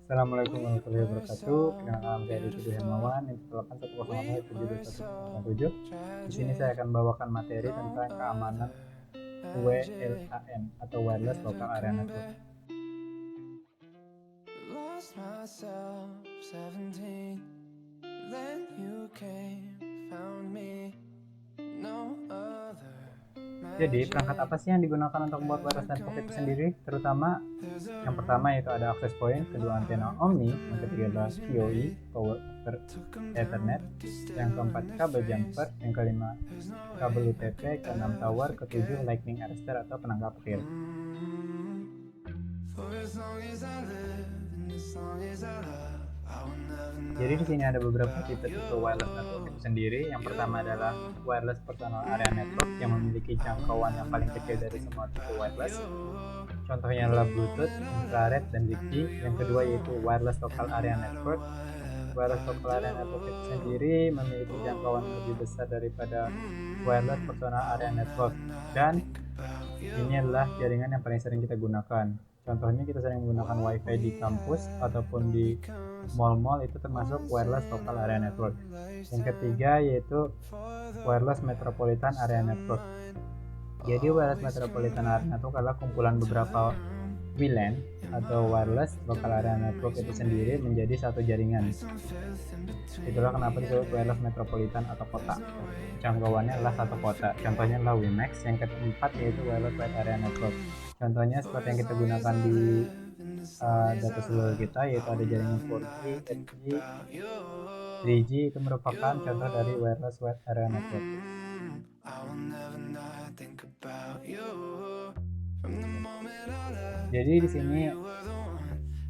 Assalamualaikum warahmatullahi wabarakatuh. Nama saya Rizky Hermawan, info 81007. Di sini saya akan bawakan materi tentang keamanan WLAN atau Wireless Local Area Network. Jadi perangkat apa sih yang digunakan untuk membuat wireless network itu sendiri? Terutama yang pertama yaitu ada access point, kedua antena Omni, yang ketiga adalah PoE, Power over Ethernet, yang keempat kabel jumper, yang kelima kabel UTP, keenam tower, ketujuh lightning arrester atau penangkap real. Jadi di sini ada beberapa tipe-tipe wireless network itu sendiri. Yang pertama adalah wireless personal area network yang memiliki jangkauan yang paling kecil dari semua tipe wireless. Contohnya adalah Bluetooth, infrared, dan Zigbee. Yang kedua yaitu wireless local area network. Wireless local area network itu sendiri memiliki jangkauan lebih besar daripada wireless personal area network, dan ini adalah jaringan yang paling sering kita gunakan. Contohnya kita sering menggunakan WiFi di kampus ataupun di mall-mall, itu termasuk wireless local area network. Yang ketiga yaitu wireless metropolitan area network. Jadi wireless metropolitan area network adalah kumpulan beberapa WLAN atau wireless local area network itu sendiri menjadi satu jaringan. Itulah kenapa disebut wireless metropolitan atau kota. Jangkauannya adalah satu kota. Contohnya adalah WiMAX. Yang keempat yaitu wireless wide area network. Contohnya seperti yang kita gunakan di data seluler kita, yaitu ada jaringan 4G, 5G, 3G. Itu merupakan contoh dari wireless wide area network. Jadi di sini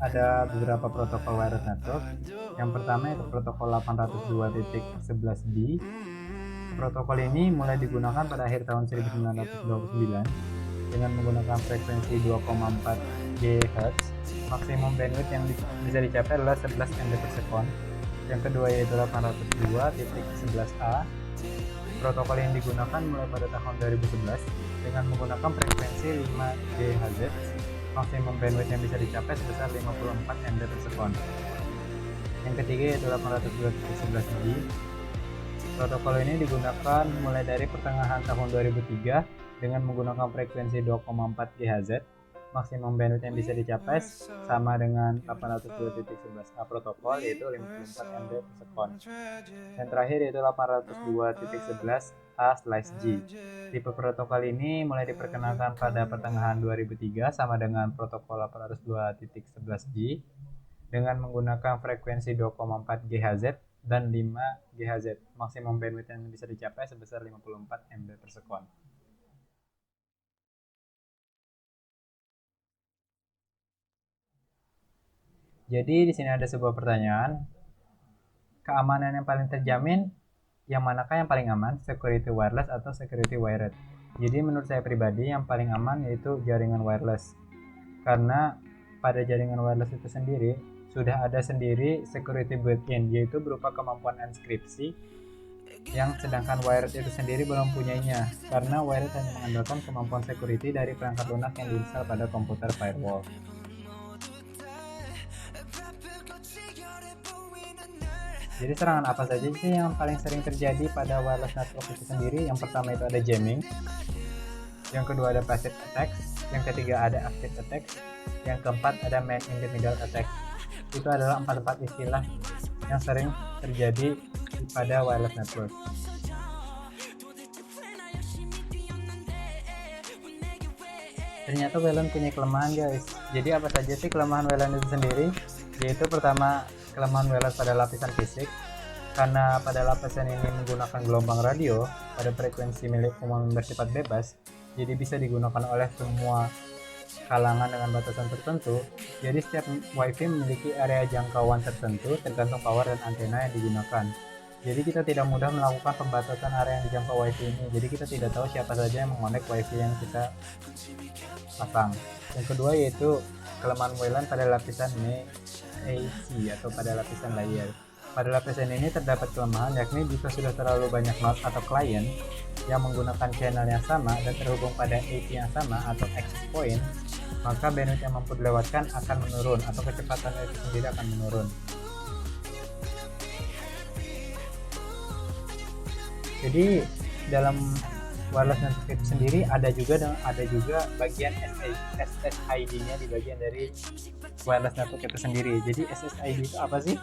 ada beberapa protokol wireless network. Yang pertama yaitu protokol 802.11b. Protokol ini mulai digunakan pada akhir tahun 1929 dengan menggunakan frekuensi 2,4 GHz. Maksimum bandwidth yang bisa dicapai adalah 11 MB per second. Yang kedua yaitu 802.11a. Protokol yang digunakan mulai pada tahun 2011 dengan menggunakan frekuensi 5 GHz. Maksimum bandwidth yang bisa dicapai sebesar 54 MB per second. Yang ketiga yaitu 802.11b. Protokol ini digunakan mulai dari pertengahan tahun 2003 dengan menggunakan frekuensi 2,4 GHz. Maksimum bandwidth yang bisa dicapai sama dengan 802.11a protokol, yaitu 54 MB per second. Dan terakhir yaitu 802.11a/G. Tipe protokol ini mulai diperkenalkan pada pertengahan 2003 sama dengan protokol 802.11g dengan menggunakan frekuensi 2,4 GHz dan 5 GHz. Maksimum bandwidth yang bisa dicapai sebesar 54 MB per second. Jadi di sini ada sebuah pertanyaan. Keamanan yang paling terjamin yang manakah yang paling aman? Security wireless atau security wired? Jadi menurut saya pribadi yang paling aman yaitu jaringan wireless. Karena pada jaringan wireless itu sendiri sudah ada sendiri security built-in, yaitu berupa kemampuan enkripsi, yang sedangkan wired itu sendiri belum punyainya, karena wired hanya mengandalkan kemampuan security dari perangkat lunak yang diinstal pada komputer firewall. Jadi serangan apa saja sih yang paling sering terjadi pada wireless network itu sendiri? Yang pertama itu ada jamming, yang kedua ada passive attack, yang ketiga ada active attack, yang keempat ada man in the middle attack. Itu adalah empat istilah yang sering terjadi pada wireless network. Ternyata WLAN punya kelemahan, guys. Jadi apa saja sih kelemahan WLAN itu sendiri? Yaitu pertama, kelemahan WLAN pada lapisan fisik, karena pada lapisan ini menggunakan gelombang radio pada frekuensi milik umum bersifat bebas, jadi bisa digunakan oleh semua kalangan dengan batasan tertentu. Jadi setiap WiFi memiliki area jangkauan tertentu tergantung power dan antena yang digunakan. Jadi kita tidak mudah melakukan pembatasan area yang dijangkau WiFi ini. Jadi kita tidak tahu siapa saja yang mengonek WiFi yang kita pasang. Yang kedua yaitu kelemahan WLAN pada lapisan AC atau pada lapisan layer. Pada lapisan ini terdapat kelemahan, yakni jika sudah terlalu banyak node atau klien yang menggunakan channel yang sama dan terhubung pada AP yang sama atau access point, maka bandwidth yang mampu dilewatkan akan menurun atau kecepatan itu sendiri akan menurun. Jadi dalam wireless network itu sendiri ada juga bagian SSID-nya di bagian dari wireless network itu sendiri. Jadi SSID itu apa sih?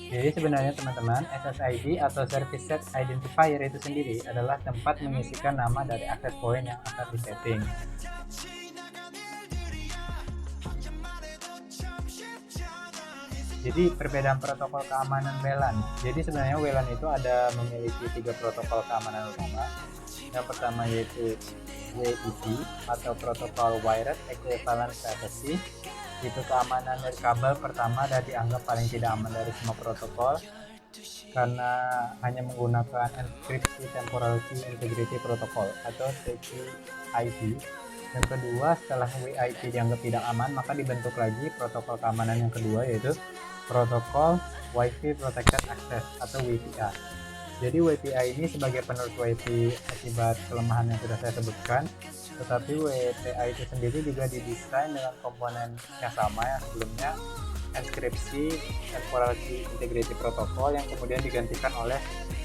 Jadi sebenarnya teman-teman, SSID atau Service Set Identifier itu sendiri adalah tempat mengisikan nama dari access point yang akan disetting. Jadi perbedaan protokol keamanan WLAN. Jadi sebenarnya WLAN itu ada memiliki 3 protokol keamanan utama. Yang pertama yaitu WEP atau protokol Wired Equivalent Privacy. Itu keamanan dari kabel pertama dan dianggap paling tidak aman dari semua protokol karena hanya menggunakan Encryption Temporal Key Integrity Protocol atau TCP/IP. Yang kedua, setelah WIP dianggap tidak aman, maka dibentuk lagi protokol keamanan yang kedua yaitu protokol Wi-Fi Protected Access atau WPA. Jadi WPA ini sebagai penerus WiFi akibat kelemahan yang sudah saya sebutkan, tetapi WPA itu sendiri juga didesain dengan komponen yang sama yang sebelumnya, Encryption Temporal Key Integrity Protocol, yang kemudian digantikan oleh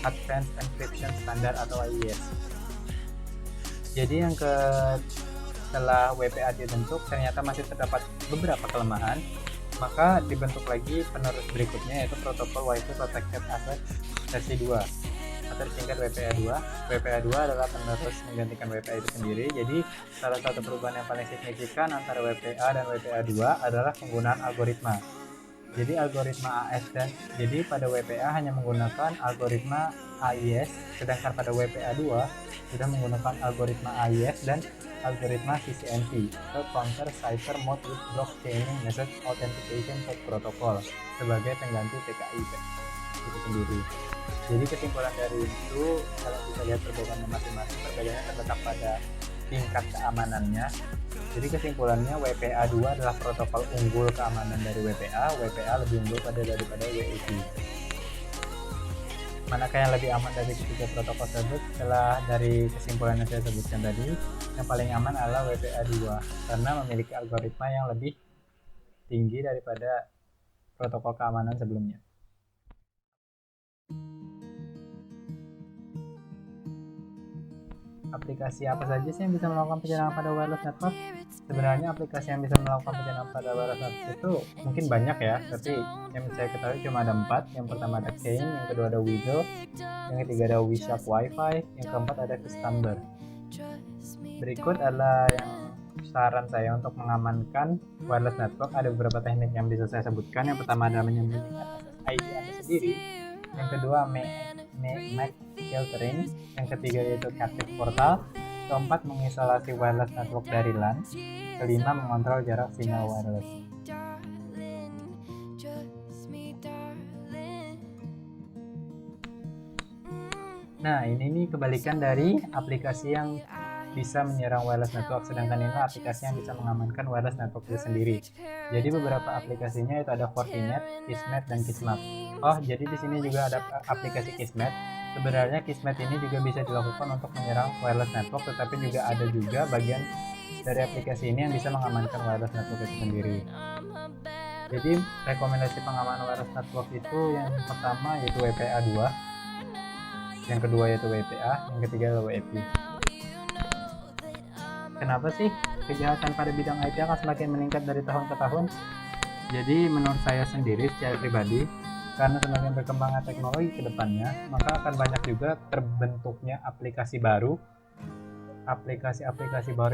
Advanced Encryption Standard atau AES. Jadi setelah WPA dibentuk ternyata masih terdapat beberapa kelemahan, maka dibentuk lagi penerus berikutnya yaitu protokol Wi-Fi Protected Access versi 2 atau disingkat WPA2. WPA2 adalah penerus menggantikan WPA itu sendiri. Jadi salah satu perubahan yang paling signifikan antara WPA dan WPA2 adalah penggunaan algoritma. Jadi algoritma jadi pada WPA hanya menggunakan algoritma AES, sedangkan pada WPA2 sudah menggunakan algoritma AES dan algoritma CCNP atau Counter Cipher Mode with Blockchain Method Authentication Protocol sebagai pengganti PKI itu sendiri. Jadi kesimpulan dari itu, kalau kita lihat perbedaannya masing-masing, perbedaannya terletak pada tingkat keamanannya. Jadi kesimpulannya WPA2 adalah protokol unggul keamanan dari WPA. WPA lebih unggul daripada WIP. Manakah yang lebih aman dari ketiga protokol tersebut? Setelah dari kesimpulan yang saya sebutkan tadi, yang paling aman adalah WPA2 karena memiliki algoritma yang lebih tinggi daripada protokol keamanan sebelumnya. Aplikasi apa saja sih yang bisa melakukan penyerangan pada wireless network? Sebenarnya aplikasi yang bisa melakukan penyerangan pada wireless network itu mungkin banyak ya, tapi yang saya ketahui cuma ada 4. Yang pertama ada Kane, yang kedua ada Weasel, yang ketiga ada Wishark Wi-Fi, yang keempat ada Customer. Berikut adalah yang saran saya untuk mengamankan wireless network. Ada beberapa teknik yang bisa saya sebutkan. Yang pertama adalah menyembunyikan SSID Anda sendiri. Yang kedua MAC filtering, yang ketiga yaitu captive portal, keempat mengisolasi wireless network dari LAN, kelima mengontrol jarak sinyal wireless. Nah, ini nih kebalikan dari aplikasi yang bisa menyerang wireless network, sedangkan ini aplikasi yang bisa mengamankan wireless network itu sendiri. Jadi beberapa aplikasinya itu ada Fortinet, Kismet, dan Kismat. Oh, jadi di sini juga ada aplikasi Kismet. Sebenarnya Kismet ini juga bisa dilakukan untuk menyerang wireless network, tetapi juga ada bagian dari aplikasi ini yang bisa mengamankan wireless network itu sendiri. Jadi rekomendasi pengamanan wireless network itu yang pertama yaitu WPA2, yang kedua yaitu WPA, yang ketiga adalah WIP. Kenapa sih kejahatan pada bidang IT akan semakin meningkat dari tahun ke tahun? Jadi menurut saya sendiri secara pribadi, karena semakin berkembangnya teknologi ke depannya, maka akan banyak juga terbentuknya aplikasi baru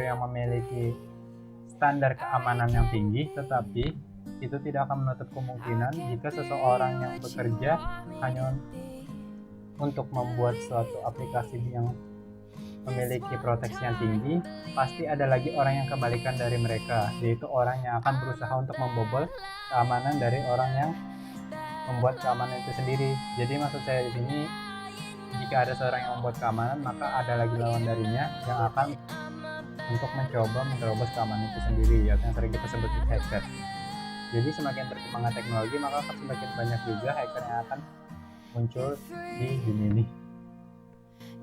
yang memiliki standar keamanan yang tinggi, tetapi itu tidak akan menutup kemungkinan jika seseorang yang bekerja hanya untuk membuat suatu aplikasi yang memiliki proteksi yang tinggi, pasti ada lagi orang yang kebalikan dari mereka, yaitu orang yang akan berusaha untuk membobol keamanan dari orang yang membuat keamanan itu sendiri. Jadi maksud saya di sini, jika ada seorang yang membuat keamanan, maka ada lagi lawan darinya yang akan untuk mencoba menerobos keamanan itu sendiri, atau yang sering kita sebut hacker. Jadi semakin berkembangnya teknologi, maka akan semakin banyak juga hacker yang akan muncul di dunia ini.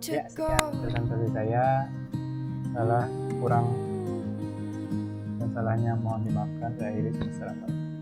Ya, sekian presentasi saya. Kurang dan salah Kesalahannya mohon dimaafkan. Saya akhiri. Wassalamualaikum.